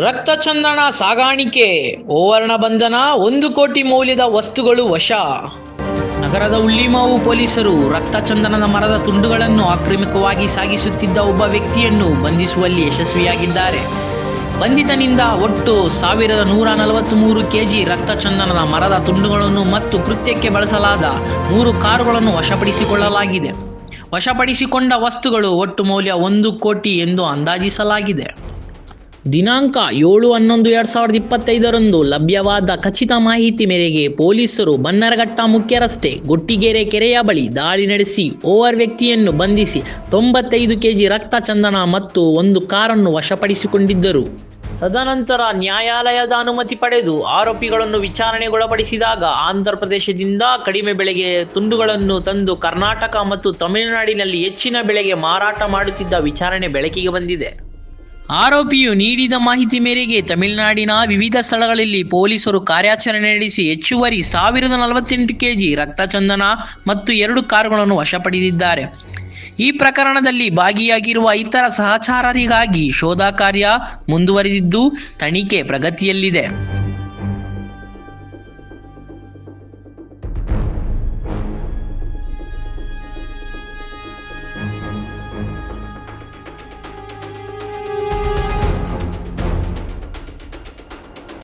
ರಕ್ತ ಚಂದನ ಸಾಗಾಣಿಕೆ, ಓವರ್ಣ ಬಂಧನ, 1 ಕೋಟಿ ಮೌಲ್ಯದ ವಸ್ತುಗಳು ವಶ. ನಗರದ ಹುಳ್ಳಿಮಾವು ಪೊಲೀಸರು ರಕ್ತ ಚಂದನದ ಮರದ ತುಂಡುಗಳನ್ನು ಆಕ್ರಮಿಕವಾಗಿ ಸಾಗಿಸುತ್ತಿದ್ದ ಒಬ್ಬ ವ್ಯಕ್ತಿಯನ್ನು ಬಂಧಿಸುವಲ್ಲಿ ಯಶಸ್ವಿಯಾಗಿದ್ದಾರೆ. ಬಂಧಿತನಿಂದ ಒಟ್ಟು 1143 ಕೆಜಿ ರಕ್ತ ಚಂದನದ ಮರದ ತುಂಡುಗಳನ್ನು ಮತ್ತು ಕೃತ್ಯಕ್ಕೆ ಬಳಸಲಾದ 3 ಕಾರುಗಳನ್ನು ವಶಪಡಿಸಿಕೊಳ್ಳಲಾಗಿದೆ. ವಶಪಡಿಸಿಕೊಂಡ ವಸ್ತುಗಳು ಒಟ್ಟು ಮೌಲ್ಯ 1 ಕೋಟಿ ಎಂದು ಅಂದಾಜಿಸಲಾಗಿದೆ. ದಿನಾಂಕ 7/11/2025 ಲಭ್ಯವಾದ ಖಚಿತ ಮಾಹಿತಿ ಮೇರೆಗೆ ಪೊಲೀಸರು ಬನ್ನರಘಟ್ಟ ಮುಖ್ಯ ರಸ್ತೆ ಗೊಟ್ಟಿಗೆರೆ ಕೆರೆಯ ಬಳಿ ದಾಳಿ ನಡೆಸಿ ಓವರ್ ವ್ಯಕ್ತಿಯನ್ನು ಬಂಧಿಸಿ 95 ಕೆಜಿ ರಕ್ತ ಚಂದನ ಮತ್ತು 1 ಕಾರನ್ನು ವಶಪಡಿಸಿಕೊಂಡಿದ್ದರು. ತದನಂತರ ನ್ಯಾಯಾಲಯದ ಅನುಮತಿ ಪಡೆದು ಆರೋಪಿಗಳನ್ನು ವಿಚಾರಣೆಗೊಳಪಡಿಸಿದಾಗ ಆಂಧ್ರಪ್ರದೇಶದಿಂದ ಕಡಿಮೆ ಬೆಲೆಗೆ ತುಂಡುಗಳನ್ನು ತಂದು ಕರ್ನಾಟಕ ಮತ್ತು ತಮಿಳುನಾಡಿನಲ್ಲಿ ಹೆಚ್ಚಿನ ಬೆಲೆಗೆ ಮಾರಾಟ ಮಾಡುತ್ತಿದ್ದ ವಿಚಾರಣೆ ಬೆಳಕಿಗೆ ಬಂದಿದೆ. ಆರೋಪಿಯು ನೀಡಿದ ಮಾಹಿತಿ ಮೇರೆಗೆ ತಮಿಳುನಾಡಿನ ವಿವಿಧ ಸ್ಥಳಗಳಲ್ಲಿ ಪೊಲೀಸರು ಕಾರ್ಯಾಚರಣೆ ನಡೆಸಿ ಹೆಚ್ಚುವರಿ 1048 ಕೆಜಿ ರಕ್ತ ಚಂದನ ಮತ್ತು 2 ಕಾರುಗಳನ್ನು ವಶಪಡೆದಿದ್ದಾರೆ. ಈ ಪ್ರಕರಣದಲ್ಲಿ ಭಾಗಿಯಾಗಿರುವ ಇತರ ಸಹಚರರಿಗಾಗಿ ಶೋಧ ಕಾರ್ಯ ಮುಂದುವರಿದಿದ್ದು ತನಿಖೆ ಪ್ರಗತಿಯಲ್ಲಿದೆ.